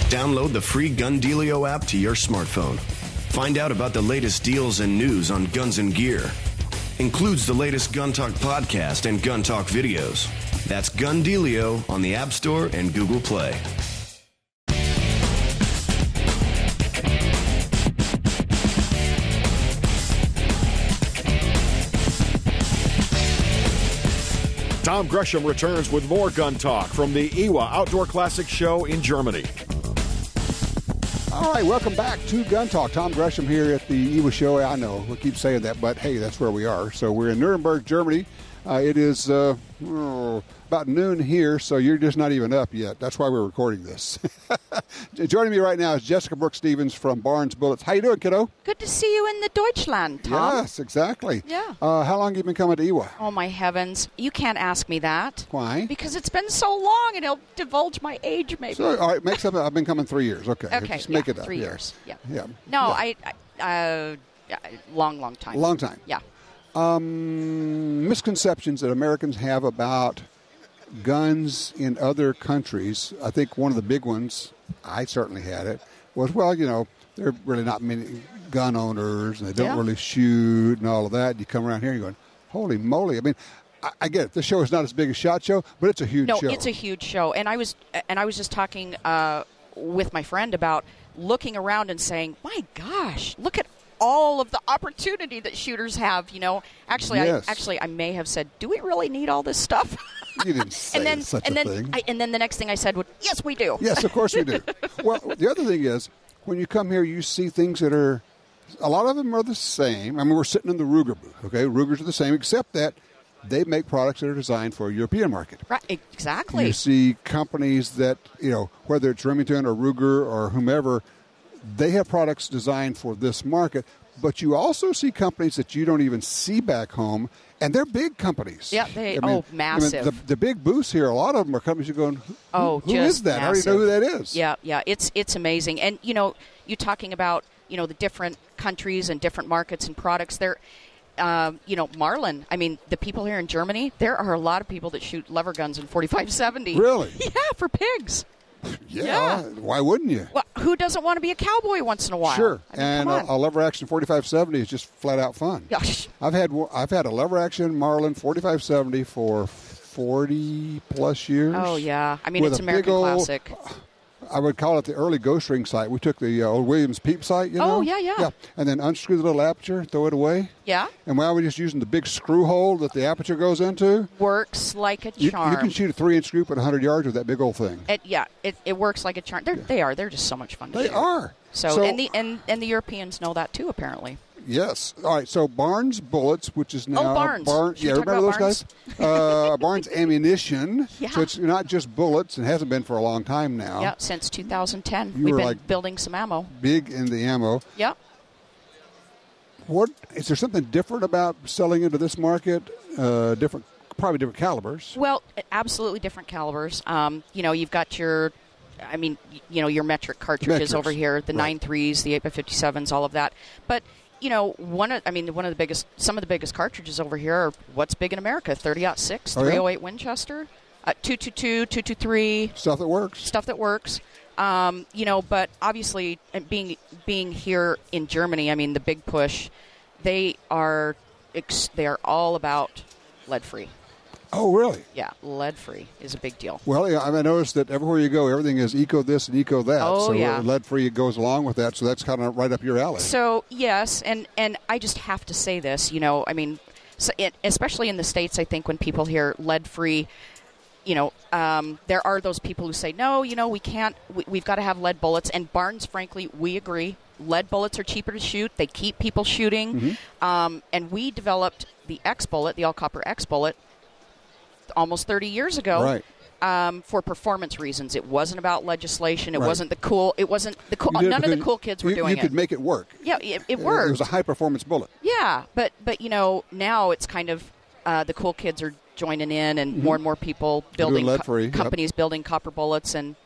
Download the free Gun Dealio app to your smartphone. Find out about the latest deals and news on guns and gear. Includes the latest Gun Talk podcast and Gun Talk videos. That's Gun Dealio on the App Store and Google Play. Tom Gresham returns with more Gun Talk from the IWA Outdoor Classics show in Germany. All right, welcome back to Gun Talk. Tom Gresham here at the IWA show. I know we keep saying that, but hey, that's where we are. So we're in Nuremberg, Germany. It is about noon here, so you're just not even up yet. That's why we're recording this. Joining me right now is Jessica Brooks-Stevens from Barnes Bullets. How you doing, kiddo? Good to see you in the Deutschland, Tom. Yes, exactly. Yeah. How long have you been coming to IWA? Oh, my heavens. You can't ask me that. Why? Because it's been so long, and it'll divulge my age, maybe. So, all right, make something. I've been coming 3 years. Okay. Okay, Just make it up. 3 years. Yeah. No, long time. Long time. Yeah. Misconceptions that Americans have about guns in other countries. I think one of the big ones, I certainly had it, was, well, there are really not many gun owners, and they don't really shoot and all of that. You come around here and you're going, holy moly. I mean, I get it. The show is not as big as SHOT Show, but it's a huge show. No, it's a huge show. And I was just talking with my friend about looking around and saying, my gosh, look at all of the opportunity that shooters have, Actually, yes. I may have said, do we really need all this stuff? You didn't say such a thing. And then the next thing I said was, yes, we do. Yes, of course we do. Well, the other thing is, when you come here, you see things that are, a lot of them are the same. I mean, we're sitting in the Ruger booth, okay? Rugers are the same, except that they make products that are designed for a European market. Right, exactly. You see companies that, whether it's Remington or Ruger or whomever, they have products designed for this market, but you also see companies that you don't even see back home, and they're big companies. Yeah, massive. The big booths here, a lot of them are companies you're going, who is that? Massive. I already know who that is. Yeah, it's amazing. And, you talking about, the different countries and different markets and products, they're, Marlin, I mean, the people here in Germany, there are a lot of people that shoot lever guns in 45-70. Really? Yeah, for pigs. Yeah, why wouldn't you? Well, who doesn't want to be a cowboy once in a while? Sure, I mean, and a lever action 45-70 is just flat out fun. Gosh. I've had a lever action Marlin 45-70 for 40 plus years. Oh yeah, I mean it's American classic. I would call it the early ghost ring sight. We took the old Williams Peep sight, Oh yeah, and then unscrew the little aperture, throw it away. Yeah. And while we're just using the big screw hole that the aperture goes into, works like a charm. You can shoot a 3-inch scoop at 100 yards with that big old thing. It works like a charm. They're just so much fun to shoot. They are. So and the Europeans know that too, apparently. Yes. All right. So Barnes Bullets, which is now Barnes. Yeah, remember those guys? Barnes Ammunition. Yeah. So it's not just bullets. It hasn't been for a long time now. Yeah, since 2010. We've been building some ammo. Big in the ammo. Yeah. What is there something different about selling into this market? Probably different calibers. Well, absolutely different calibers. You've got your metric cartridges over here, the 9.3s, the 8x57s, all of that. But some of the biggest cartridges over here are what's big in America: 30-06, 308 Winchester, 222, 223. Stuff that works. But obviously, being here in Germany, I mean, the big push, they are all about lead-free. Oh, really? Yeah, lead-free is a big deal. Well, yeah, I noticed that everywhere you go, everything is eco this and eco that. Oh, so yeah. Lead-free goes along with that, so that's kind of right up your alley. So, yes, and I just have to say this, especially in the States, I think when people hear lead-free, there are those people who say, no, we can't, we've got to have lead bullets. And Barnes, frankly, we agree. Lead bullets are cheaper to shoot. They keep people shooting. Mm-hmm. And we developed the X-Bullet, the all-copper X-Bullet, almost 30 years ago, for performance reasons. It wasn't about legislation. It wasn't the cool. It wasn't the cool. None of the cool kids were doing it. You could make it work. Yeah, it worked. It was a high performance bullet. Yeah, but now it's kind of the cool kids are joining in, and more and more people building companies building copper bullets, and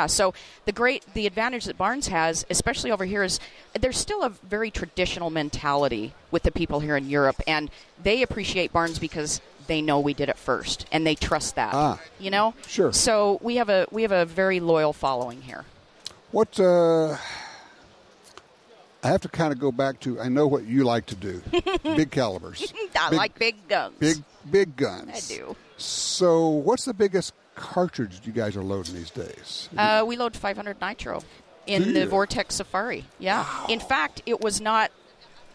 so the advantage that Barnes has, especially over here, is there's still a very traditional mentality with the people here in Europe, and they appreciate Barnes because they know we did it first, and they trust that. Sure. So we have a very loyal following here. What I have to kind of go back to, I know what you like to do. Big calibers. I like big guns. Big guns. I do. So what's the biggest cartridge you guys are loading these days? We load 500 nitro in the Vortex Safari. Yeah. Wow. In fact, it was not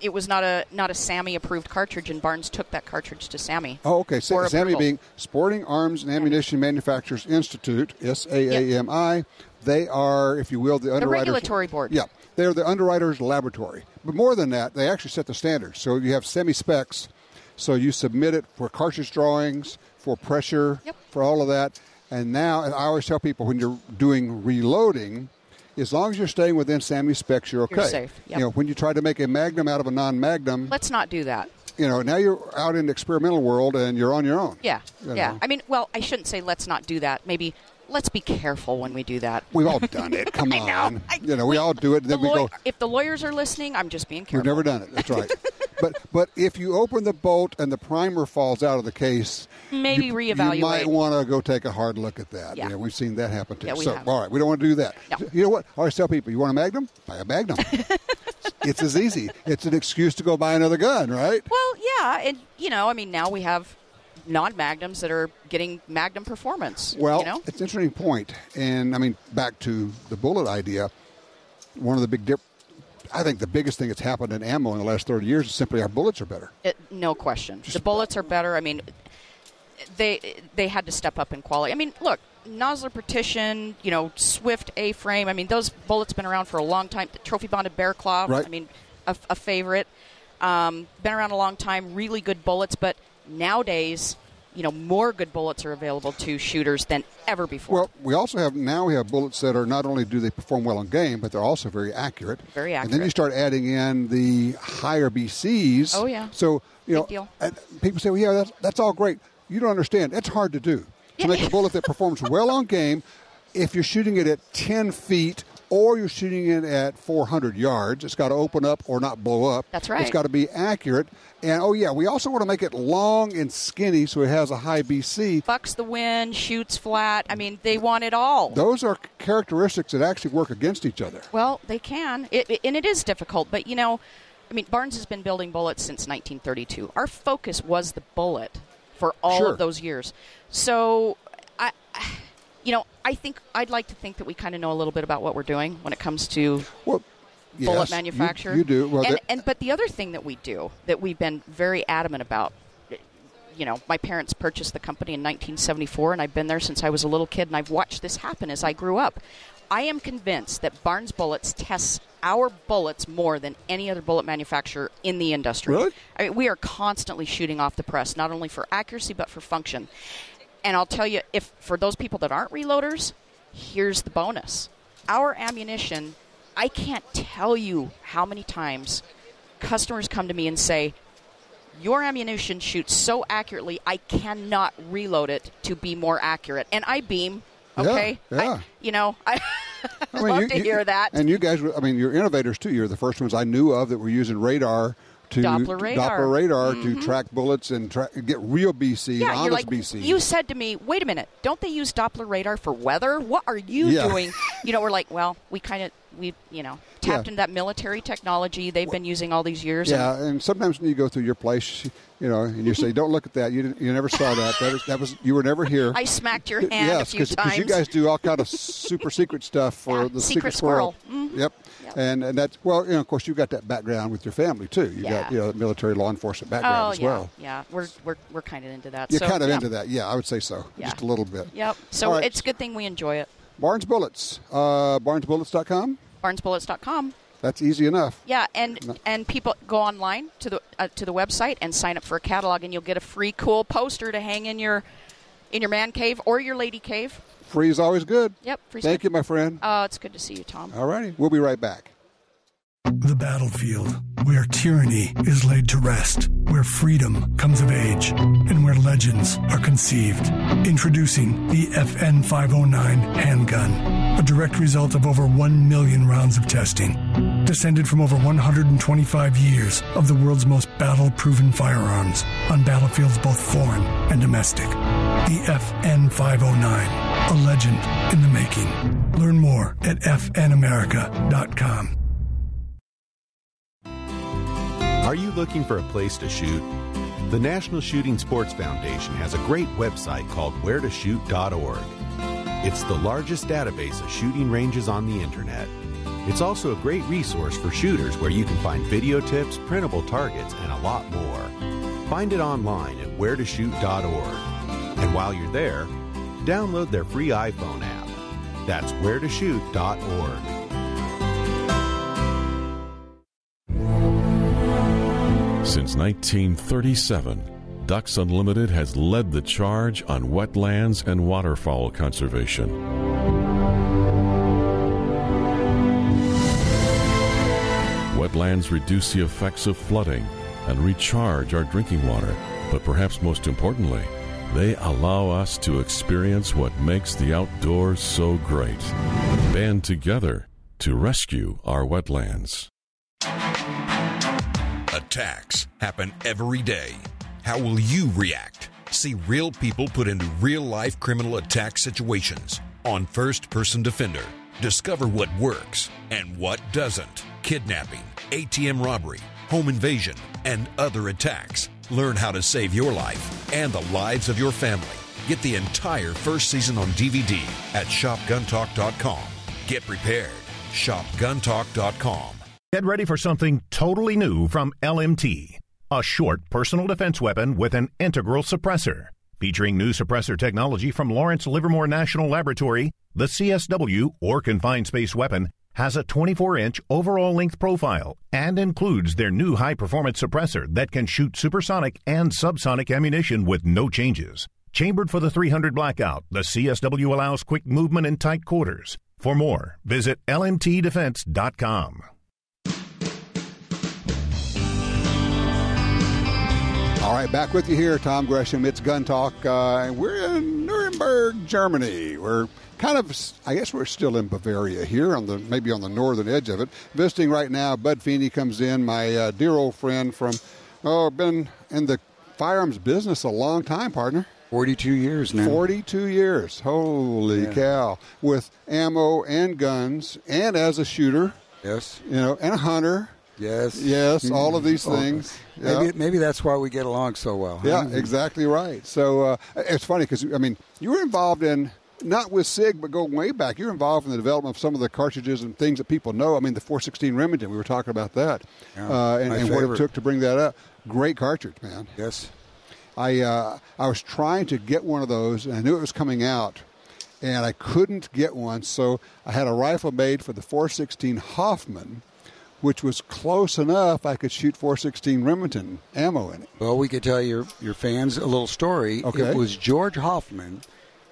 a SAMI approved cartridge, and Barnes took that cartridge to SAMI. Oh, okay. for SAMI approval. being Sporting Arms and Ammunition Manufacturers Institute, SAAMI. They are, if you will, the underwriters. The regulatory board. Yeah. They're the underwriters' laboratory. But more than that, they actually set the standards. So you have semi-specs. So you submit it for cartridge drawings, for pressure, for all of that. And now, and I always tell people, when you're doing reloading, as long as you're staying within SAMI specs, you're okay. You're safe. Yep. You know, when you try to make a Magnum out of a non-Magnum, Let's not do that. you know, now you're out in the experimental world and you're on your own. Yeah. You Yeah. know. I mean, well, I shouldn't say let's not do that. Maybe let's be careful when we do that. We've all done it. Come on. I know. You know, we all do it, and then we go, If the lawyers are listening, I'm just being careful. we've never done it. That's right. But if you open the bolt and the primer falls out of the case, Maybe reevaluate. You might want to go take a hard look at that. Yeah. You know, we've seen that happen too. Yeah, we So, have. all right, we don't want to do that. No. You know what? I always tell people, you want a Magnum? Buy a Magnum. It's as easy. It's an excuse to go buy another gun, right? Well, yeah, and I mean, now we have non-magnums that are getting Magnum performance. Well, it's an interesting point. And, I mean, back to the bullet idea, one of the I think the biggest thing that's happened in ammo in the last 30 years is simply our bullets are better. No question. The bullets are better. I mean, they had to step up in quality. I mean, look, nozzler partition, Swift A-frame. I mean, those bullets been around for a long time. The trophy bonded bear claw. Right. I mean, a favorite. Been around a long time. Really good bullets, but nowadays, more good bullets are available to shooters than ever before. Well, we also have bullets that are not only do they perform well on game, but they're also very accurate. Very accurate. And then you start adding in the higher BCs. Oh, yeah. So, Big deal. and people say, well, yeah, that's all great. You don't understand. It's hard to do. To make a bullet that performs well on game, if you're shooting it at 10 feet or you're shooting it at 400 yards, it's got to open up or not blow up. That's right. It's got to be accurate. And, we also want to make it long and skinny so it has a high BC. Bucks the wind, shoots flat. I mean, they want it all. Those are characteristics that actually work against each other. Well, they can. And it is difficult. But, Barnes has been building bullets since 1932. Our focus was the bullet for all of those years. So, I'd like to think that we kind of know a little bit about what we're doing when it comes to bullet manufacture. You do. Well, but the other thing that we do, that we've been very adamant about, my parents purchased the company in 1974, and I've been there since I was a little kid, and I've watched this happen as I grew up. I am convinced that Barnes Bullets tests our bullets more than any other bullet manufacturer in the industry. Really? I mean, we are constantly shooting off the press, not only for accuracy, but for function. And I'll tell you, if for those people that aren't reloaders, here's the bonus. Our ammunition, I can't tell you how many times customers come to me and say, your ammunition shoots so accurately, I cannot reload it to be more accurate. And I beam, okay? Yeah. I love to hear that. And you guys, you're innovators too. You're the first ones I knew of that were using radar Doppler radar to track bullets and get real BC, honest you're like, BC. You said to me, wait a minute, don't they use Doppler radar for weather? What are you doing? We're like, well, we tapped into that military technology they've been using all these years. Yeah, and sometimes when you go through your place, and you say, don't look at that. You never saw that. That was you were never here. I smacked your hand a few times. Because you guys do all kind of super secret stuff for the Secret Squirrel. Mm-hmm. Yep. And that's, of course, you've got that background with your family, too. You got, military law enforcement background as well. Yeah, we're kind of into that. You're kind of into that. Yeah, I would say so. Yeah. Just a little bit. Yep. So it's a good thing we enjoy it. Barnes Bullets. BarnesBullets.com? BarnesBullets.com. That's easy enough. Yeah, and people go online to the website and sign up for a catalog, and you'll get a free cool poster to hang in your man cave or your lady cave. Free is always good. Yep. Thank you, my friend. It's good to see you, Tom. All righty. We'll be right back. The battlefield, where tyranny is laid to rest, where freedom comes of age, and where legends are conceived. Introducing the FN 509 handgun, a direct result of over 1 million rounds of testing. Descended from over 125 years of the world's most battle-proven firearms on battlefields both foreign and domestic. The FN 509, a legend in the making. Learn more at fnamerica.com. Are you looking for a place to shoot? The National Shooting Sports Foundation has a great website called wheretoshoot.org. It's the largest database of shooting ranges on the internet. It's also a great resource for shooters where you can find video tips, printable targets, and a lot more. Find it online at wheretoshoot.org. And while you're there, download their free iPhone app. That's wheretoshoot.org. Since 1937, Ducks Unlimited has led the charge on wetlands and waterfowl conservation. Wetlands reduce the effects of flooding and recharge our drinking water, but perhaps most importantly, they allow us to experience what makes the outdoors so great. Band together to rescue our wetlands. Attacks happen every day. How will you react? See real people put into real-life criminal attack situations on First Person Defender. Discover what works and what doesn't. Kidnapping, ATM robbery, home invasion, and other attacks. Learn how to save your life and the lives of your family. Get the entire first season on DVD at shopguntalk.com. Get prepared. shopguntalk.com. Get ready for something totally new from LMT. A short personal defense weapon with an integral suppressor. Featuring new suppressor technology from Lawrence Livermore National Laboratory, the CSW, or Confined Space Weapon, has a 24-inch overall length profile and includes their new high-performance suppressor that can shoot supersonic and subsonic ammunition with no changes. Chambered for the 300 blackout, the CSW allows quick movement in tight quarters. For more, visit lmtdefense.com. All right, back with you here, Tom Gresham. It's Gun Talk. We're in Nuremberg, Germany. We're kind of, I guess we're still in Bavaria here, maybe on the northern edge of it. Visiting right now, Bud Feeney comes in, my dear old friend from, been in the firearms business a long time, partner. 42 years now. 42 years. Holy cow. With ammo and guns and as a shooter. Yes. And a hunter. Yes. Yes, all of these things. Maybe that's why we get along so well. Huh? Yeah, exactly right. So it's funny because, you were involved in, not with SIG, but going way back, you were involved in the development of some of the cartridges and things that people know. The 416 Remington, we were talking about that. Yeah, and what it took to bring that up. Great cartridge, man. Yes. I was trying to get one of those, and I knew it was coming out, and I couldn't get one, so I had a rifle made for the 416 Hoffman, which was close enough I could shoot 416 Remington ammo in it. Well, we could tell your fans a little story. Okay. It was George Hoffman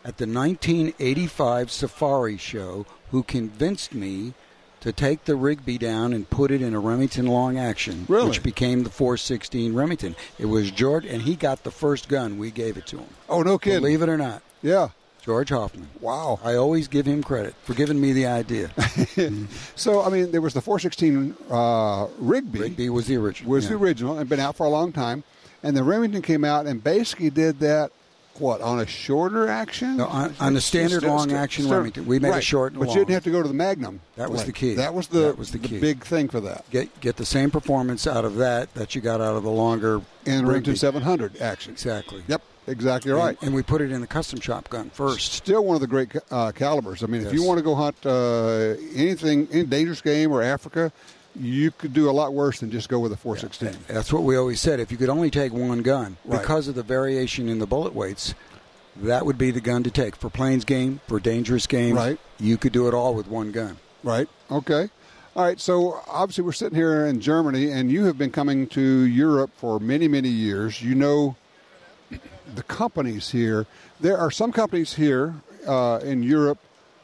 at the 1985 Safari Show who convinced me to take the Rigby down and put it in a Remington long action, which became the 416 Remington. It was George, and he got the first gun. We gave it to him. Oh, no kidding. Believe it or not. Yeah. George Hoffman. Wow. I always give him credit for giving me the idea. So, there was the 416 Rigby. Rigby was the original. The original, and been out for a long time. And the Remington came out and basically did that, on a shorter action? No, on the standard long action Remington. We made it short and long. But you didn't have to go to the Magnum. That was the key. That was the key. Big thing for that. Get the same performance out of that you got out of the longer and Remington 700 action. Exactly. Yep. Exactly right. And we put it in the custom shop gun first. Still one of the great calibers. If you want to go hunt anything, any dangerous game or Africa, you could do a lot worse than just go with a 416. Yeah, that's what we always said. If you could only take one gun, because of the variation in the bullet weights, that would be the gun to take. For plains game, for dangerous games, you could do it all with one gun. Right. Okay. All right, so obviously we're sitting here in Germany, and you have been coming to Europe for many, many years. You know the companies here. There are some companies here in Europe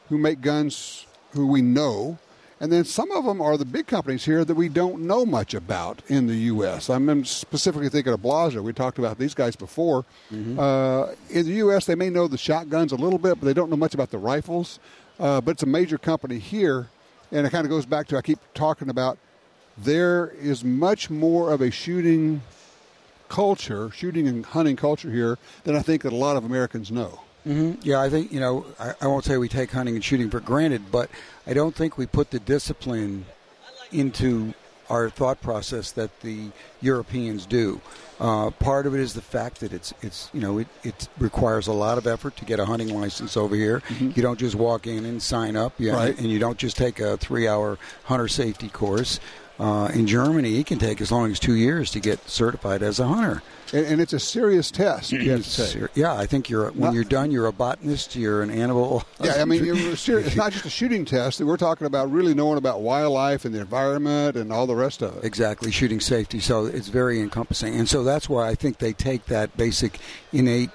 who make guns who we know, and then some of them are the big companies here that we don't know much about in the U.S. I'm specifically thinking of Blaser. We talked about these guys before. Mm-hmm. In the U.S., they may know the shotguns a little bit, but they don't know much about the rifles. But it's a major company here, and it kind of goes back to I keep talking about there is much more of a shooting and hunting culture here than I think that a lot of Americans know. Mm-hmm. Yeah, I think, I won't say we take hunting and shooting for granted, but I don't think we put the discipline into our thought process that the Europeans do. Part of it is the fact that it requires a lot of effort to get a hunting license over here. Mm-hmm. You don't just walk in and sign up, right. And you don't just take a 3-hour hunter safety course. In Germany, it can take as long as 2 years to get certified as a hunter. And it's a serious test, you have to say. Yeah, I think when you're done, you're a botanist, you're an animal. Yeah, I mean, it's not just a shooting test. We're talking about really knowing about wildlife and the environment and all the rest of it. Exactly, shooting safety. So it's very encompassing. And so that's why I think they take that basic innate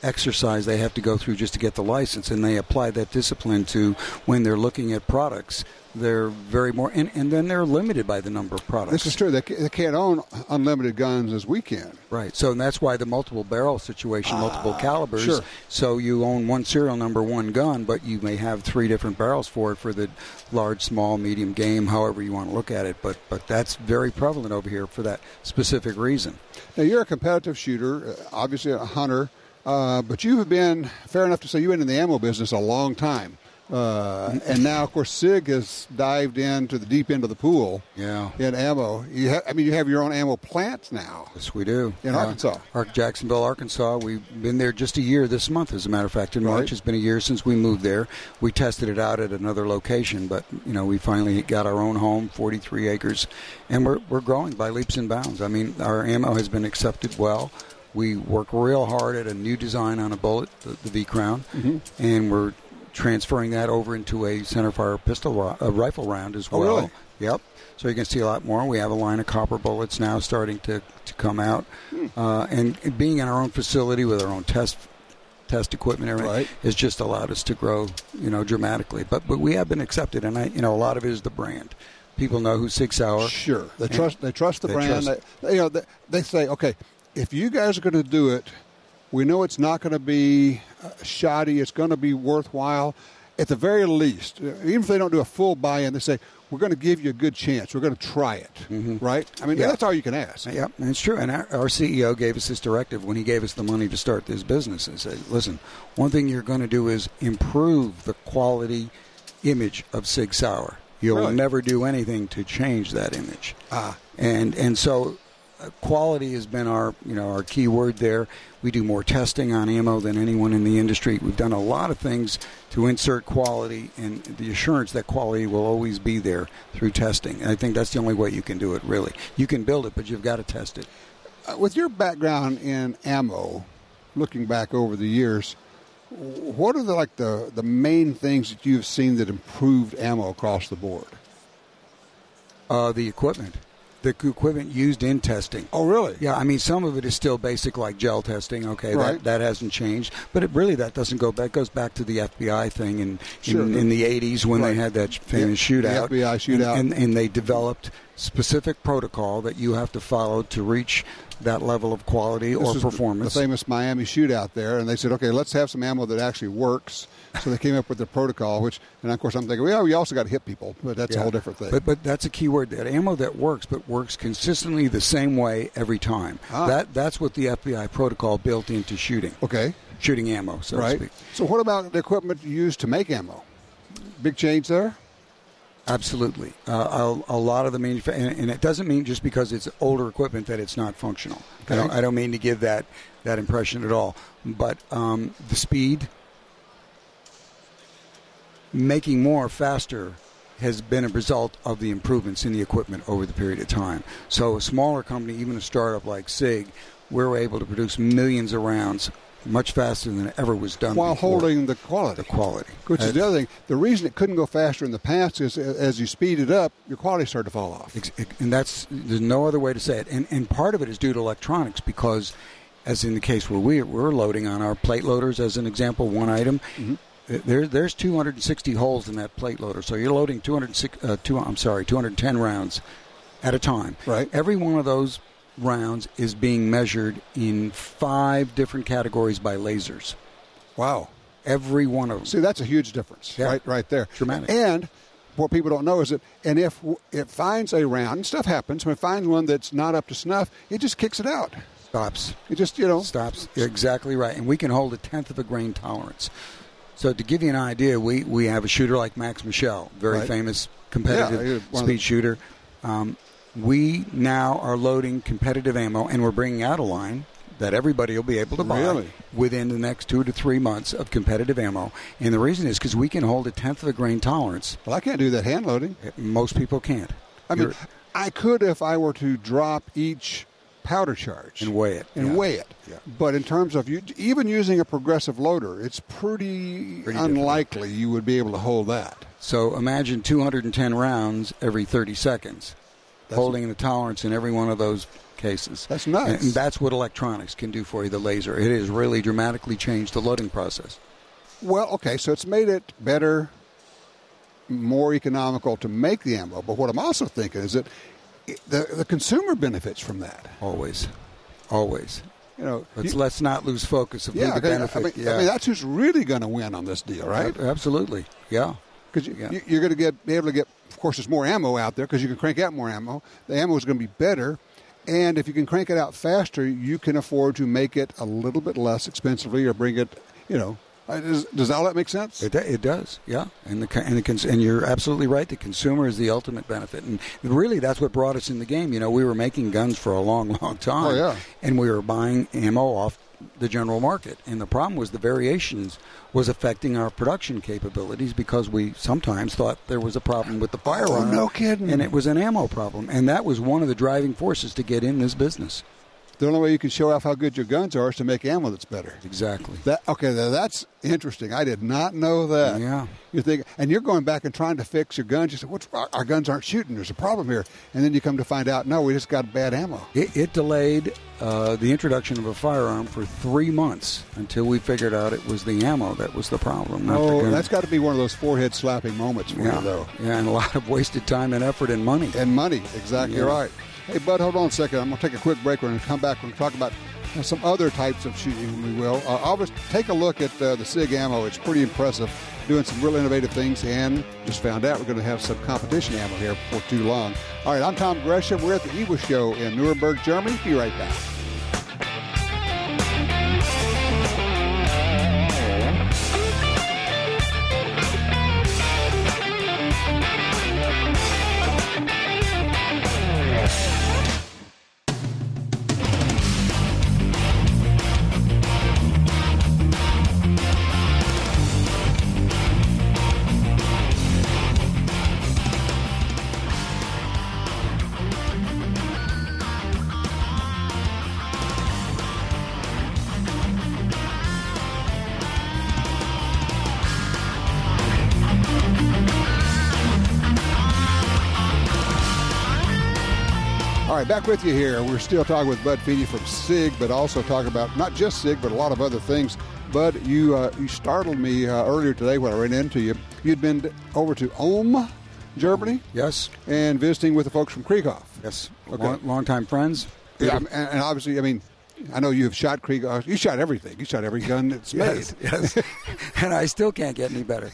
exercise they have to go through just to get the license, and they apply that discipline to when they're looking at products. They're very more, and then they're limited by the number of products. This is true. They can't own unlimited guns as we can. Right. So that's why the multiple barrel situation, multiple calibers. Sure. So you own one serial number, one gun, but you may have 3 different barrels for it for the large, small, medium game, however you want to look at it. But that's very prevalent over here for that specific reason. Now, you're a competitive shooter, obviously a hunter, but you have been, fair enough to say, you've been in the ammo business a long time. And now, of course, Sig has dived into the deep end of the pool in ammo. You have your own ammo plant now. Yes, we do. In Arkansas. Jacksonville, Arkansas. We've been there just a year this month, as a matter of fact. In March, it's been a year since we moved there. We tested it out at another location, but, we finally got our own home, 43 acres, and we're growing by leaps and bounds. I mean, our ammo has been accepted well. We work real hard at a new design on a bullet, the V-Crown, and we're transferring that over into a centerfire rifle round as well. Oh, really? Yep. So you can see a lot more. We have a line of copper bullets now starting to come out. And being in our own facility with our own test equipment and everything has just allowed us to grow, dramatically. But we have been accepted, and a lot of it is the brand. People know who Sig Sauer. Sure. They trust the brand. They say, okay, if you guys are going to do it, we know it's not going to be shoddy. It's going to be worthwhile. At the very least, even if they don't do a full buy-in, they say, we're going to give you a good chance. We're going to try it, right? I mean, that's all you can ask. Yeah, and it's true. And our CEO gave us this directive when he gave us the money to start this business. He said, listen, one thing you're going to do is improve the quality image of Sig Sauer. You'll never do anything to change that image. And so quality has been our key word there. We do more testing on ammo than anyone in the industry. We've done a lot of things to insert quality and the assurance that quality will always be there through testing. And I think that's the only way you can do it, really. You can build it, but you've got to test it. With your background in ammo, looking back over the years, what are the main things that you've seen that improved ammo across the board? The equipment. The equipment used in testing. Oh, really? Yeah, I mean, some of it is still basic, like gel testing. Okay, that hasn't changed. But that doesn't go back. It goes back to the FBI thing in the 80s when they had that famous shootout. The FBI shootout. And they developed specific protocol that you have to follow to reach that level of quality or performance. The famous Miami shootout there, and they said, okay, let's have some ammo that actually works. So they came up with the protocol, and of course I'm thinking, well, we also got to hit people, but that's a whole different thing. But that's a key word there. Ammo that works, but works consistently the same way every time. That's what the FBI protocol built into shooting. Okay. Shooting ammo, so to speak. So what about the equipment used to make ammo? Big change there? Absolutely. A lot of the manufacturing, and it doesn't mean just because it's older equipment that it's not functional. Okay. I don't mean to give that impression at all. But the speed, making more faster has been a result of the improvements in the equipment over the period of time. So a smaller company, even a startup like Sig, we're able to produce millions of rounds much faster than it ever was done while before. Holding the quality. Which is the other thing. The reason it couldn't go faster in the past is as you speed it up, your quality started to fall off. And there's no other way to say it. And part of it is due to electronics because, as in the case where we're loading on our plate loaders, as an example, one item, there's 260 holes in that plate loader. So you're loading 210 rounds at a time. Right. Every one of those rounds is being measured in 5 different categories by lasers. Wow. Every one of them. See, that's a huge difference right there. Dramatic. And what people don't know is that, and if it finds a round, and stuff happens, when it finds one that's not up to snuff, it just kicks it out. Stops. It just, Stops. You're exactly right. And we can hold 1/10 of a grain tolerance. So to give you an idea, we have a shooter like Max Michel, very famous competitive speed shooter. We now are loading competitive ammo, and we're bringing out a line that everybody will be able to buy within the next 2 to 3 months of competitive ammo. And the reason is because we can hold 1/10 of a grain tolerance. Well, I can't do that hand loading. Most people can't. I mean, I could if I were to drop each powder charge. And weigh it. Yeah. But in terms of even using a progressive loader, it's pretty unlikely you would be able to hold that. So imagine 210 rounds every 30 seconds, holding the tolerance in every one of those cases. That's nuts. And that's what electronics can do for you, the laser. It has really dramatically changed the loading process. Well, okay, so it's made it better, more economical to make the ammo. But what I'm also thinking is that the consumer benefits from that. Always. Let's not lose focus of who the benefit. I mean, that's who's really going to win on this deal, right? Absolutely, yeah. Because you're going to be able to get, of course, there's more ammo out there because you can crank out more ammo. The ammo is going to be better. And if you can crank it out faster, you can afford to make it a little bit less expensively or bring it, does all that make sense? It does, yeah. And you're absolutely right. The consumer is the ultimate benefit. And really, that's what brought us in the game. We were making guns for a long, long time. Oh, yeah. And we were buying ammo off the general market. And the problem was the variations was affecting our production capabilities because we sometimes thought there was a problem with the firearm. Oh, no kidding. And it was an ammo problem. And that was one of the driving forces to get in this business. The only way you can show off how good your guns are is to make ammo that's better. Exactly. That's interesting. I did not know that. Yeah. You think, and you're going back and trying to fix your guns. You say, our guns aren't shooting. There's a problem here. And then you come to find out, no, we just got bad ammo. It delayed the introduction of a firearm for 3 months until we figured out it was the ammo that was the problem. That's got to be one of those forehead slapping moments for you, though. Yeah, and a lot of wasted time and effort and money. Exactly right. Hey, Bud, hold on a second. I'm going to take a quick break. We're going to come back. We're going to talk about some other types of shooting, we will. I'll just take a look at the SIG ammo. It's pretty impressive, doing some real innovative things, and just found out we're going to have some competition ammo here before too long. All right, I'm Tom Gresham. We're at the IWA show in Nuremberg, Germany. Be right back. All right, back with you here. We're still talking with Bud Feedy from SIG, but also talking about not just SIG, but a lot of other things. Bud, you startled me earlier today when I ran into you. You'd been over to Ulm, Germany? Yes. And visiting with the folks from Krieghoff? Yes. Okay. Long-time friends. Yeah, and obviously, I mean, I know you have shot Krieghoff. You shot everything. You shot every gun that's made. Yes. And I still can't get any better.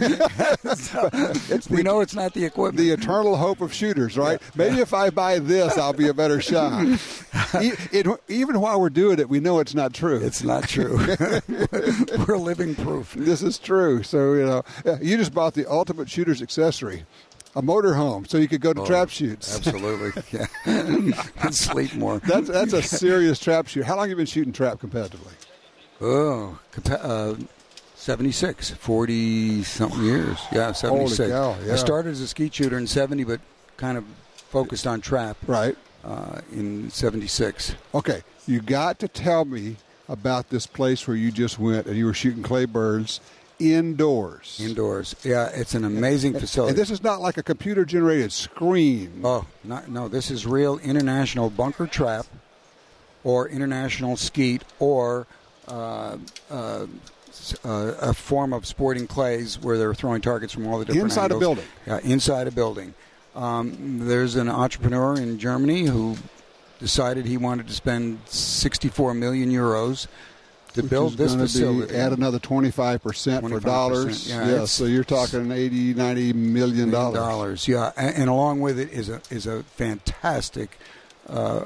We know it's not the equipment. The eternal hope of shooters, right? Yeah. Maybe if I buy this, I'll be a better shot. Even while we're doing it, we know it's not true. It's not true. We're living proof. This is true. So, you just bought the ultimate shooter's accessory. A motorhome, so you could go to trap shoots. Absolutely, yeah. And sleep more. That's a serious trap shoot. How long have you been shooting trap competitively? 76, 40-something years. Yeah, 76. Holy cow, yeah. I started as a skeet shooter in 70, but kind of focused on trap. Right. In 76. Okay, you got to tell me about this place where you just went and you were shooting clay birds. Indoors. Yeah, it's an amazing facility. And this is not like a computer-generated screen. Oh, no, this is real international bunker trap or international skeet or a form of sporting clays where they're throwing targets from all the different Inside angles. A building. Yeah, inside a building. There's an entrepreneur in Germany who decided he wanted to spend 64 million euros to build this facility. Add another 25% for dollars. Yeah, so you're talking $80-90 million. Yeah, and along with it is a fantastic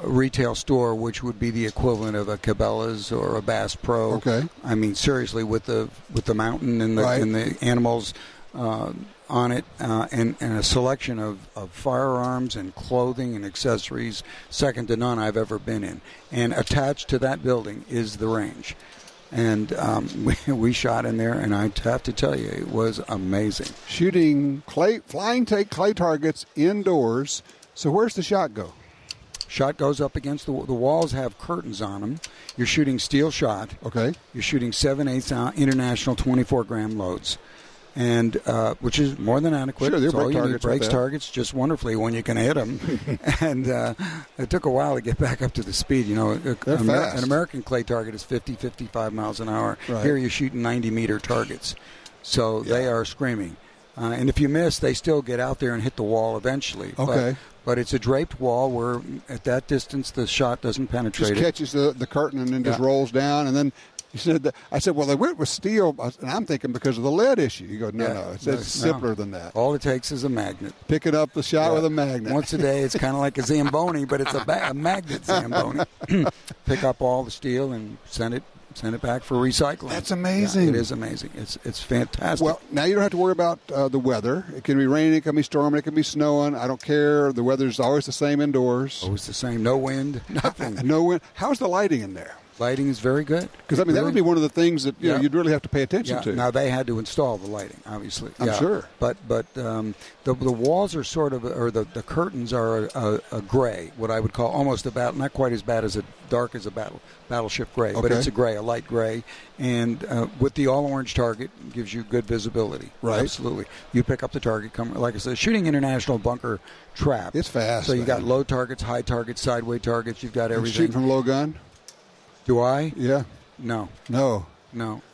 retail store, which would be the equivalent of a Cabela's or a Bass Pro. Okay. I mean, seriously, with the mountain and the animals on it, and a selection of firearms and clothing and accessories second to none I've ever been in. And attached to that building is the range. And we shot in there, and I have to tell you, it was amazing. Shooting flying clay targets indoors. So where's the shot go? Shot goes up against the walls have curtains on them. You're shooting steel shot. Okay. You're shooting 7/8 international 24-gram loads, and which is more than adequate. Sure, they're all you need. Breaks right targets just wonderfully when you can hit them. And it took a while to get back up to the speed. You know, an American clay target is 50, 55 miles an hour. Right. Here you're shooting 90-meter targets, so they are screaming. And if you miss, they still get out there and hit the wall eventually. Okay. But it's a draped wall where at that distance the shot doesn't penetrate. Just catches the curtain and then just rolls down. And then you said that, I said, well, they went with steel. And I'm thinking because of the lead issue. You go, no, it's simpler than that. All it takes is a magnet. Picking up the shot with a magnet. Once a day, it's kind of like a Zamboni, but it's a magnet Zamboni. Pick up all the steel and send it back for recycling. That's amazing. Yeah, it is amazing. It's fantastic. Well, now you don't have to worry about the weather. It can be raining, it can be storming, it can be snowing. I don't care. The weather's always the same indoors. Always the same. No wind, nothing. No wind. How's the lighting in there? Lighting is very good. Because, I mean, that would be one of the things that you'd really have to pay attention to. Now, they had to install the lighting, obviously. I'm sure. But the walls are sort of, or the curtains are a gray, what I would call almost not quite as bad as dark as a battleship gray, but it's a gray, a light gray. And with the all-orange target, gives you good visibility. Right. Absolutely. You pick up the target, like I said, shooting international bunker trap. It's fast. So you got low targets, high targets, sideway targets. You've got everything. Shooting from low gun? Do I? Yeah. No.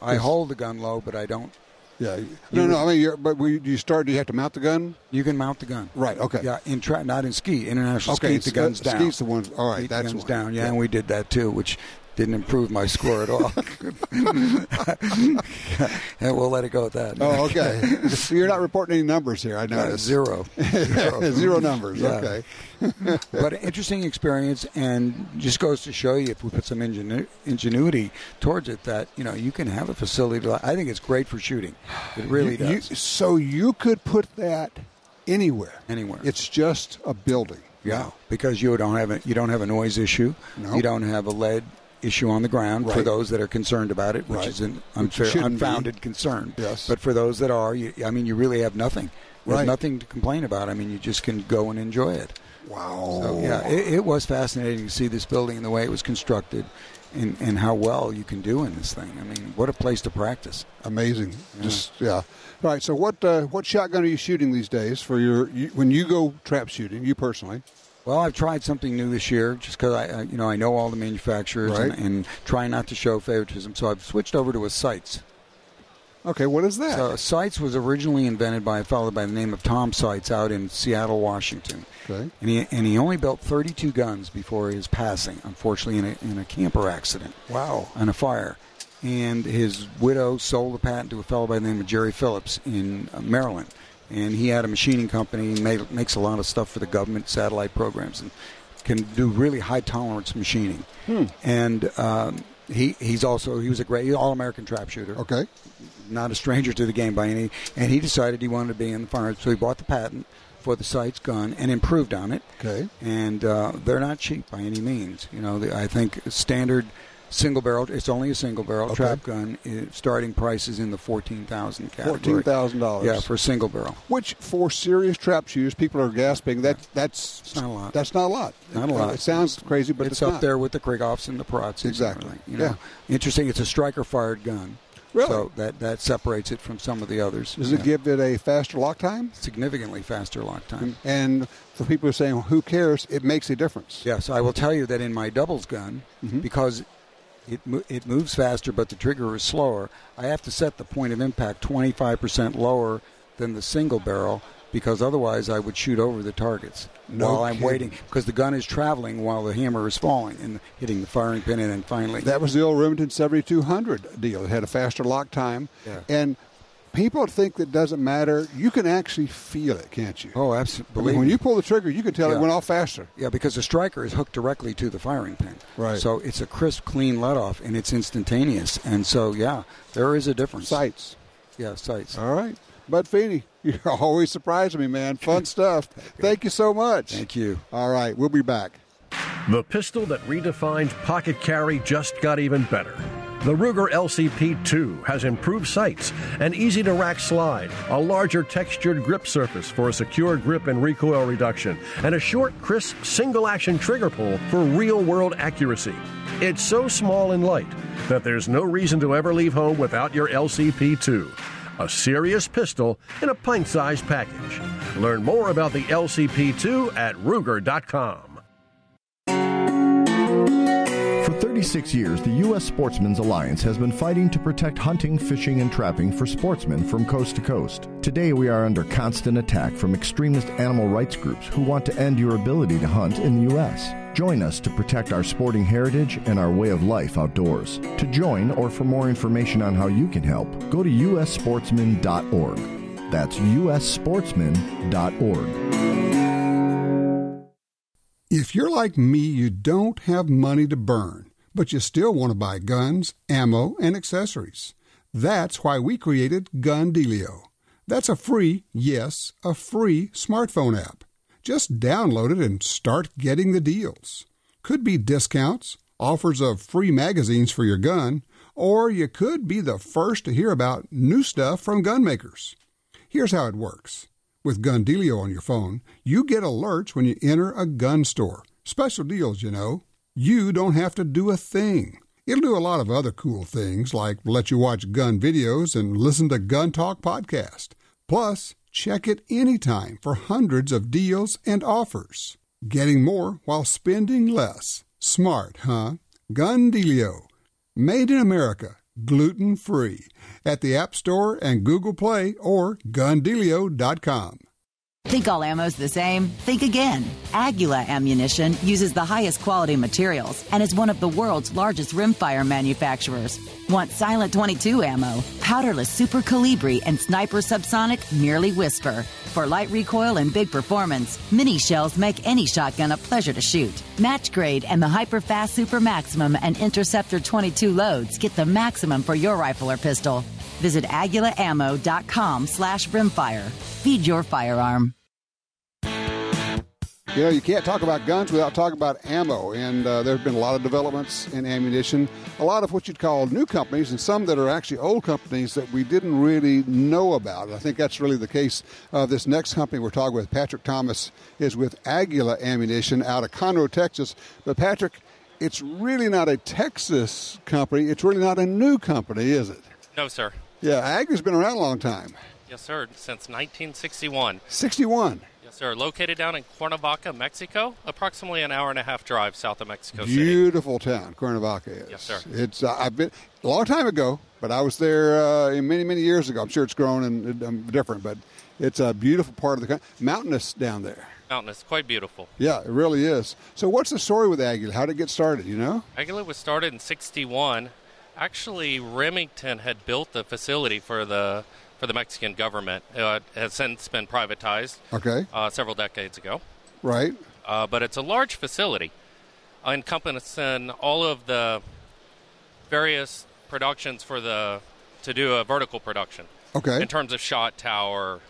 I hold the gun low, but I don't. Yeah. No. I mean, but do you have to mount the gun? You can mount the gun. Right. Okay. Yeah. Not in ski. International ski, the gun's down. Ski's the one. All right. That's the gun's down. Yeah, and we did that too, which didn't improve my score at all. And we'll let it go at that. Oh, okay. So you're not reporting any numbers here, I noticed. Zero. Zero numbers. Yeah. Okay. But an interesting experience, and just goes to show you, if we put some ingenuity towards it, that you can have a facility. I think it's great for shooting. It really does. So you could put that anywhere. Anywhere. It's just a building. Yeah, because you don't have a noise issue. No. You don't have a lead issue on the ground for those that are concerned about it, which is an unfounded concern. Yes. But for those that are, you really have nothing. You have Right. nothing to complain about. I mean, you just can go and enjoy it. Wow. So, yeah, it was fascinating to see this building and the way it was constructed and how well you can do in this thing. I mean, what a place to practice. Amazing. Yeah. All right, so what shotgun are you shooting these days for when you go trap shooting, you personally? Well, I've tried something new this year just because I know all the manufacturers and try not to show favoritism. So I've switched over to a Sights. Okay, what is that? So Sights was originally invented by a fellow by the name of Tom Sights out in Seattle, Washington. Okay. And he only built 32 guns before his passing, unfortunately, in a camper accident. Wow. On a fire. And his widow sold the patent to a fellow by the name of Jerry Phillips in Maryland. And he had a machining company, makes a lot of stuff for the government satellite programs, and can do really high tolerance machining. And he was a great all-American trap shooter. Okay. Not a stranger to the game by any. And he decided he wanted to be in the firearms, so he bought the patent for the Sights gun and improved on it. Okay. And they're not cheap by any means. I think standard single barrel. It's only a single barrel trap gun. Starting price is in the $14,000 category. $14,000. Yeah, for a single barrel. Which for serious trap shooters, people are gasping. That's not a lot. That's not a lot. Not a lot. It sounds crazy, but it's up not. there with the Krieghoffs and the Prots. Exactly. Interesting. It's a striker fired gun. Really? So that separates it from some of the others. Does it give it a faster lock time? Significantly faster lock time. And for people who are saying, who cares, it makes a difference. Yes, I will tell you that in my doubles gun, because it moves faster but the trigger is slower, I have to set the point of impact 25% lower than the single barrel, because otherwise I would shoot over the targets while I'm waiting, because the gun is traveling while the hammer is falling and hitting the firing pin, and then finally. That was the old Remington 7200 deal. It had a faster lock time. Yeah. And people think that doesn't matter. You can actually feel it, can't you? Oh, absolutely. When you pull the trigger, you can tell it went off faster. Yeah, because the striker is hooked directly to the firing pin. Right. So it's a crisp, clean let-off, and it's instantaneous. And so, yeah, there is a difference. Sights. Yeah, sights. All right. Bud Feeney, you're always surprising me, man. Fun stuff. Thank you so much. Thank you. All right, we'll be back. The pistol that redefined pocket carry just got even better. The Ruger LCP2 has improved sights, an easy-to-rack slide, a larger textured grip surface for a secure grip and recoil reduction, and a short, crisp, single-action trigger pull for real-world accuracy. It's so small and light that there's no reason to ever leave home without your LCP2. A serious pistol in a pint-sized package. Learn more about the LCP2 at Ruger.com. For 36 years, the U.S. Sportsmen's Alliance has been fighting to protect hunting, fishing, and trapping for sportsmen from coast to coast. Today, we are under constant attack from extremist animal rights groups who want to end your ability to hunt in the U.S. Join us to protect our sporting heritage and our way of life outdoors. To join or for more information on how you can help, go to ussportsman.org. That's ussportsman.org. If you're like me, you don't have money to burn, but you still want to buy guns, ammo, and accessories. That's why we created Gun Dealio. That's a free, yes, a free smartphone app. Just download it and start getting the deals. Could be discounts, offers of free magazines for your gun, or you could be the first to hear about new stuff from gun makers. Here's how it works. With Gun Dealio on your phone, you get alerts when you enter a gun store. Special deals, you know. You don't have to do a thing. It'll do a lot of other cool things, like let you watch gun videos and listen to Gun Talk podcast. Plus, check it anytime for hundreds of deals and offers. Getting more while spending less. Smart, huh? Gun Dealio. Made in America. Gluten-free. At the App Store and Google Play or GunDealio.com. Think all ammo's the same? Think again. Aguila ammunition uses the highest quality materials and is one of the world's largest rimfire manufacturers. Want silent 22 ammo, powderless Super Colibri, and Sniper Subsonic merely whisper. For light recoil and big performance, mini shells make any shotgun a pleasure to shoot. Match grade and the Hyperfast Super Maximum and Interceptor 22 loads get the maximum for your rifle or pistol. Visit aguilaammo.com/rimfire. Feed your firearm. You know, you can't talk about guns without talking about ammo, and there have been a lot of developments in ammunition, a lot of what you'd call new companies, and some that are actually old companies that we didn't really know about. And I think that's really the case of this next company we're talking with. Patrick Thomas is with Aguila Ammunition out of Conroe, Texas. But Patrick, it's really not a Texas company. It's really not a new company, is it? No, sir. Yeah, Aguila's been around a long time. Yes, sir, since 1961. 61? Yes, sir. Located down in Cuernavaca, Mexico, approximately an hour and a half drive south of Mexico City. Beautiful town, Cuernavaca is. Yes, sir. It's I've been a long time ago, but I was there many, many years ago. I'm sure it's grown and different, but it's a beautiful part of the country. Mountainous down there. Mountainous, quite beautiful. Yeah, it really is. So what's the story with Aguila? How did it get started, you know? Aguila was started in 61. Actually, Remington had built the facility for the Mexican government. It has since been privatized several decades ago. Right. But it's a large facility encompassing all of the various productions to do a vertical production. Okay. In terms of shot tower.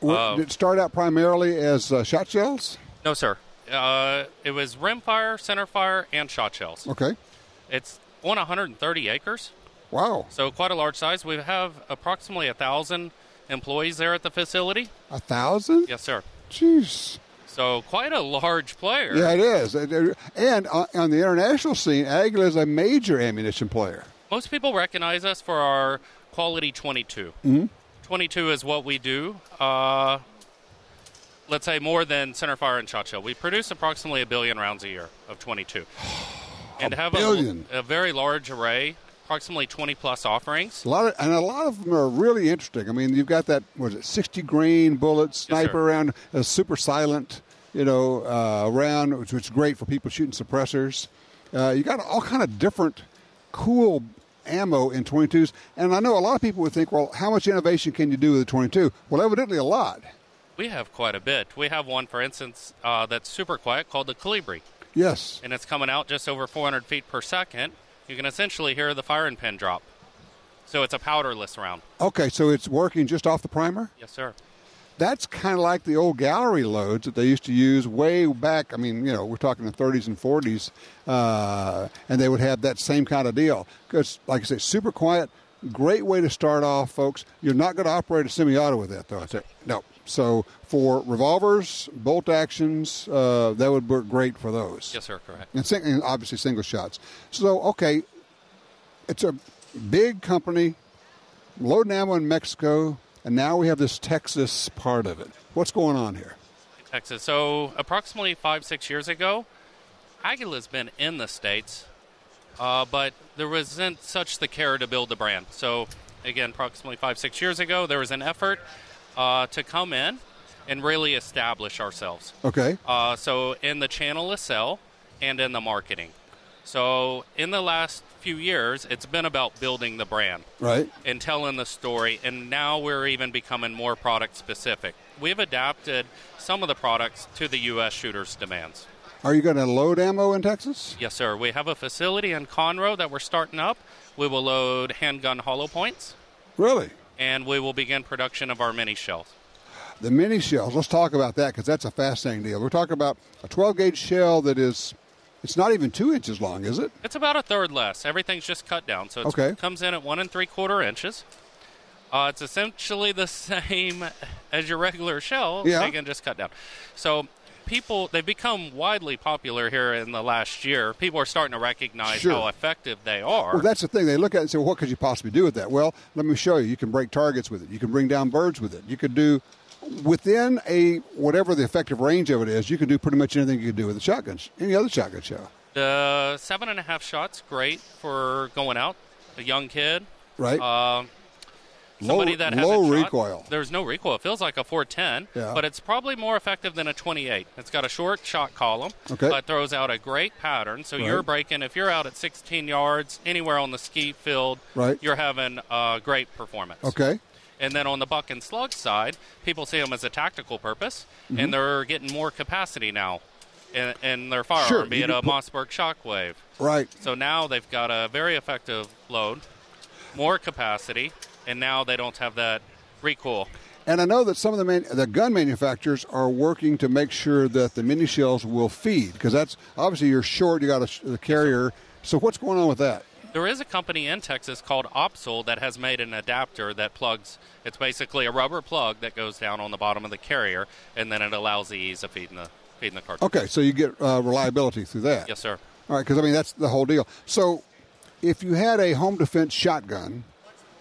Did it start out primarily as shot shells? No, sir. It was rimfire, centerfire, and shot shells. Okay. It's on 130 acres. Wow. So quite a large size. We have approximately 1,000 employees there at the facility. 1,000? Yes, sir. Jeez. So quite a large player. Yeah, it is. And on the international scene, Aguila is a major ammunition player. Most people recognize us for our quality 22. Mm-hmm. 22 is what we do. Let's say more than centerfire and shot shell. We produce approximately 1 billion rounds a year of 22. And have a very large array, approximately 20-plus offerings. A lot of them are really interesting. I mean, you've got that, 60-grain bullet, sniper round, a super silent, round, which is great for people shooting suppressors. You got all kind of different cool ammo in 22s. And I know a lot of people would think, well, how much innovation can you do with a 22? Well, evidently a lot. We have quite a bit. We have one, for instance, that's super quiet called the Colibri. Yes. And it's coming out just over 400 feet per second. You can essentially hear the firing pin drop. So it's a powderless round. Okay, so it's working just off the primer? Yes, sir. That's kind of like the old gallery loads that they used to use way back. I mean, we're talking the 30s and 40s, and they would have that same kind of deal. Because, like I say, super quiet, great way to start off, folks. You're not going to operate a semi-auto with that, though. No. So for revolvers, bolt actions, that would work great for those. Yes, sir, correct. And obviously single shots. So, okay, it's a big company, loading ammo in Mexico, and now we have this Texas part of it. What's going on here? Texas. So approximately 5-6 years ago, Aguila's been in the States, but there wasn't such the care to build the brand. So, again, approximately 5-6 years ago, there was an effort to come in and really establish ourselves. Okay. So in the channel of sale and in the marketing. So in the last few years, it's been about building the brand. Right. And telling the story, and now we're even becoming more product specific. We've adapted some of the products to the U.S. shooters' demands. Are you going to load ammo in Texas? Yes, sir. We have a facility in Conroe that we're starting up. We will load handgun hollow points. Really? And we will begin production of our mini shells. The mini shells, let's talk about that because that's a fascinating deal. We're talking about a 12-gauge shell that is, it's not even 2 inches long, is it? It's about a third less. Everything's just cut down. So it comes in at 1 3/4 inches. It's essentially the same as your regular shell, taken just cut down. So they've become widely popular here in the last year. People are starting to recognize how effective they are. Well, that's the thing. They look at it and say, well, what could you possibly do with that? Well, let me show you. You can break targets with it. You can bring down birds with it. You could do, within whatever the effective range of it is, you can do pretty much anything you can do with a shotgun, any other shotgun shell. The 7.5 shots, great for going out. A young kid. Right. Somebody that has low shot, recoil. There's no recoil. It feels like a 410, but it's probably more effective than a 28. It's got a short shot column, but throws out a great pattern. So you're breaking, if you're out at 16 yards, anywhere on the ski field, you're having a great performance. Okay. And then on the buck and slug side, people see them as a tactical purpose, and they're getting more capacity now in their firearm, be it a Mossberg Shockwave. Right. So now they've got a very effective load, more capacity, and now they don't have that recoil. And I know that some of the gun manufacturers are working to make sure that the mini shells will feed, because that's obviously you're short, you got the carrier. So what's going on with that? There is a company in Texas called Opsol that has made an adapter that plugs. It's basically a rubber plug that goes down on the bottom of the carrier, and then it allows the ease of feeding the cartridge. Okay, so you get reliability through that. Yes, sir. All right, because, I mean, that's the whole deal. So if you had a home defense shotgun,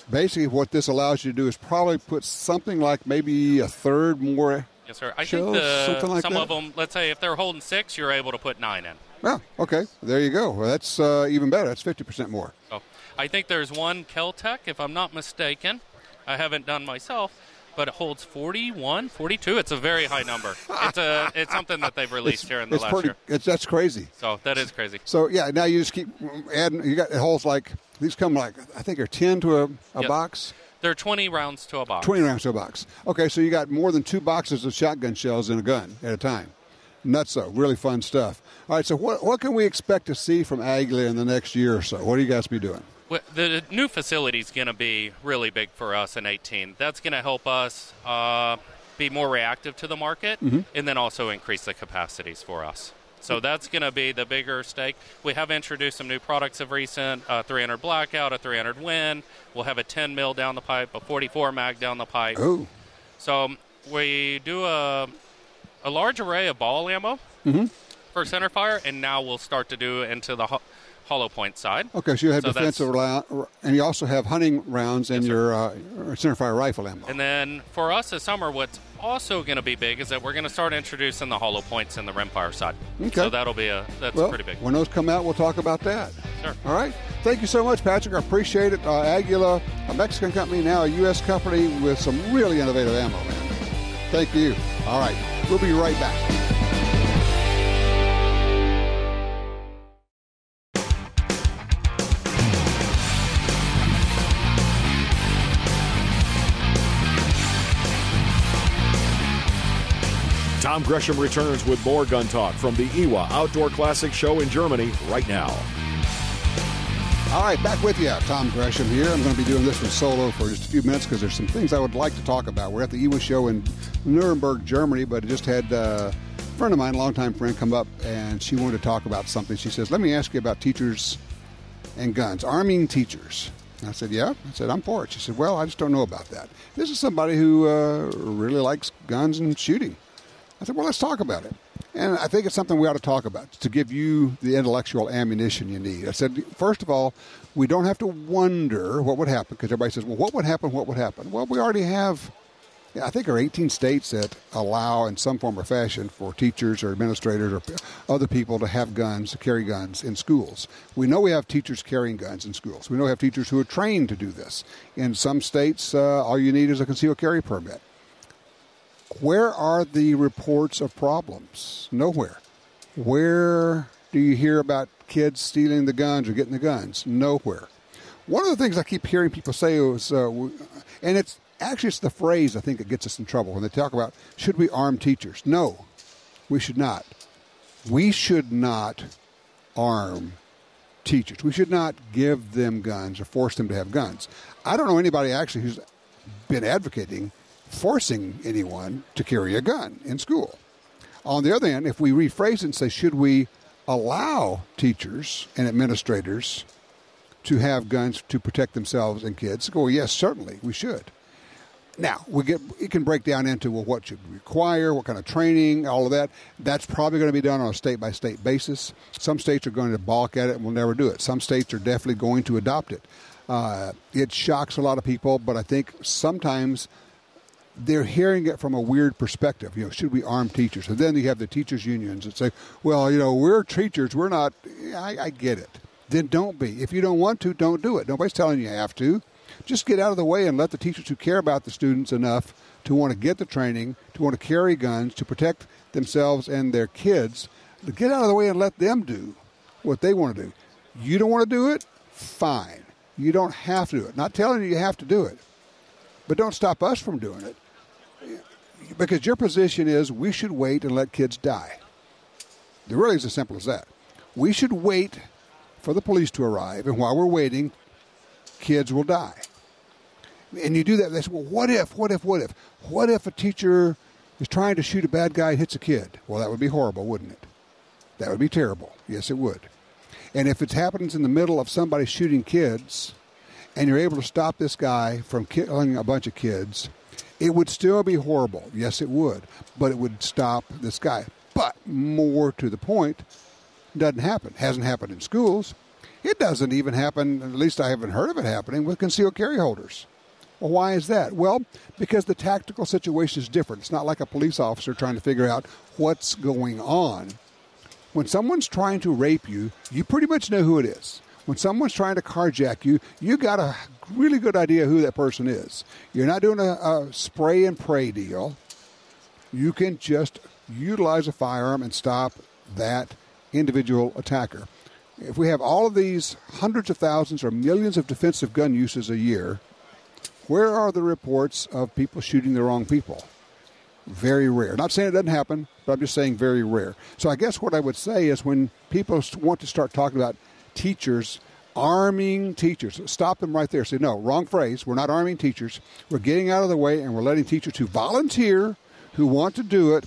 basically what this allows you to do is probably put something like maybe a third more Yes, sir. I shells, think something like some that? of them, let's say if they're holding 6, you're able to put 9 in. Well, okay, there you go. Well, that's even better. That's 50% more. Oh, I think there's one Kel-Tec, if I'm not mistaken. I haven't done myself, but it holds 41, 42. It's a very high number. It's something that they've released here in the last year. That's crazy. So that is crazy. So, yeah, now you just keep adding. It holds like, these come like, I think they're 10 to a box. They're 20 rounds to a box. 20 rounds to a box. Okay, so you got more than 2 boxes of shotgun shells in a gun at a time. Nutso, really fun stuff. All right, so what can we expect to see from Aguila in the next year or so? What do you guys be doing? Well, the new facility is going to be really big for us in 2018. That's going to help us be more reactive to the market and then also increase the capacities for us. So that's going to be the bigger stake. We have introduced some new products of recent, 300 Blackout, a 300 Win. We'll have a 10 mil down the pipe, a 44 mag down the pipe. Ooh. So we do a large array of ball ammo for centerfire, and now we'll start to do into the hollow point side. Okay, so you have defensive round, and you also have hunting rounds in your centerfire rifle ammo. And then for us this summer, what's also going to be big is that we're going to start introducing the hollow points in the rimfire side. Okay. So that'll be that's pretty big. When those come out, we'll talk about that. Sure. All right. Thank you so much, Patrick. I appreciate it. Aguila, a Mexican company, now a U.S. company with some really innovative ammo, man. Thank you. All right. We'll be right back. Tom Gresham returns with more Gun Talk from the IWA Outdoor Classics show in Germany right now. All right, back with you. Tom Gresham here. I'm going to be doing this one solo for just a few minutes because there's some things I would like to talk about. We're at the IWA show in Nuremberg, Germany, but I just had a friend of mine, a longtime friend, come up, and she wanted to talk about something. She says, let me ask you about teachers and guns, arming teachers. And I said, yeah. I said, I'm for it. She said, well, I just don't know about that. This is somebody who really likes guns and shooting. I said, well, let's talk about it. And I think it's something we ought to talk about to give you the intellectual ammunition you need. I said, first of all, we don't have to wonder what would happen, because everybody says, well, what would happen, what would happen? Well, we already have, I think there are 18 states that allow in some form or fashion for teachers or administrators or other people to have guns, to carry guns in schools. We know we have teachers carrying guns in schools. We know we have teachers who are trained to do this. In some states, all you need is a concealed carry permit. Where are the reports of problems? Nowhere. Where do you hear about kids stealing the guns or getting the guns? Nowhere. One of the things I keep hearing people say is, and it's the phrase I think that gets us in trouble when they talk about, should we arm teachers? No, we should not. We should not arm teachers. We should not give them guns or force them to have guns. I don't know anybody actually who's been advocating forcing anyone to carry a gun in school. On the other hand, if we rephrase it and say, should we allow teachers and administrators to have guns to protect themselves and kids? Well, yes, certainly we should. Now, it can break down into, well, what should we require, what kind of training, all of that. That's probably going to be done on a state-by-state basis. Some states are going to balk at it and will never do it. Some states are definitely going to adopt it. It shocks a lot of people, but I think sometimes they're hearing it from a weird perspective. Should we arm teachers? And then you have the teachers' unions that say, well, we're teachers. We're not. I get it. Then don't be. If you don't want to, don't do it. Nobody's telling you have to. Just get out of the way and let the teachers who care about the students enough to want to get the training, to want to carry guns, to protect themselves and their kids, to get out of the way and let them do what they want to do. You don't want to do it? Fine. You don't have to do it. Not telling you have to do it. But don't stop us from doing it. Because your position is we should wait and let kids die. It really is as simple as that. We should wait for the police to arrive, and while we're waiting, kids will die. And you do that, they say, well, what if? What if a teacher is trying to shoot a bad guy and hits a kid? Well, that would be horrible, wouldn't it? That would be terrible. Yes, it would. And if it happens in the middle of somebody shooting kids, and you're able to stop this guy from killing a bunch of kids, it would still be horrible. Yes, it would. But it would stop this guy. But more to the point, it doesn't happen. It hasn't happened in schools. It doesn't even happen, at least I haven't heard of it happening, with concealed carry holders. Well, why is that? Well, because the tactical situation is different. It's not like a police officer trying to figure out what's going on. When someone's trying to rape you, you pretty much know who it is. When someone's trying to carjack you, you got a really good idea who that person is. You're not doing a spray and pray deal. You can just utilize a firearm and stop that individual attacker. If we have all of these hundreds of thousands or millions of defensive gun uses a year, where are the reports of people shooting the wrong people? Very rare. Not saying it doesn't happen, but I'm just saying very rare. So I guess what I would say is when people want to start talking about teachers, arming teachers, stop them right there. Say, no, wrong phrase. We're not arming teachers. We're getting out of the way, and we're letting teachers who volunteer, who want to do it,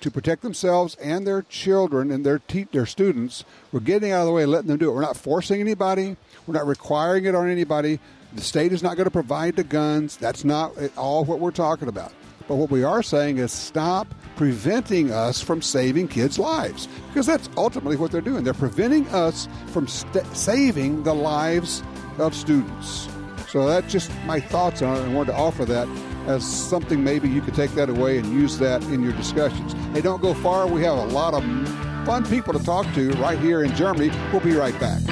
to protect themselves and their children and their students. We're getting out of the way and letting them do it. We're not forcing anybody. We're not requiring it on anybody. The state is not going to provide the guns. That's not at all what we're talking about. But what we are saying is stop preventing us from saving kids' lives, because that's ultimately what they're doing. They're preventing us from saving the lives of students. So that's just my thoughts on it, and I wanted to offer that as something maybe you could take that away and use that in your discussions. Hey, don't go far. We have a lot of fun people to talk to right here in Germany. We'll be right back.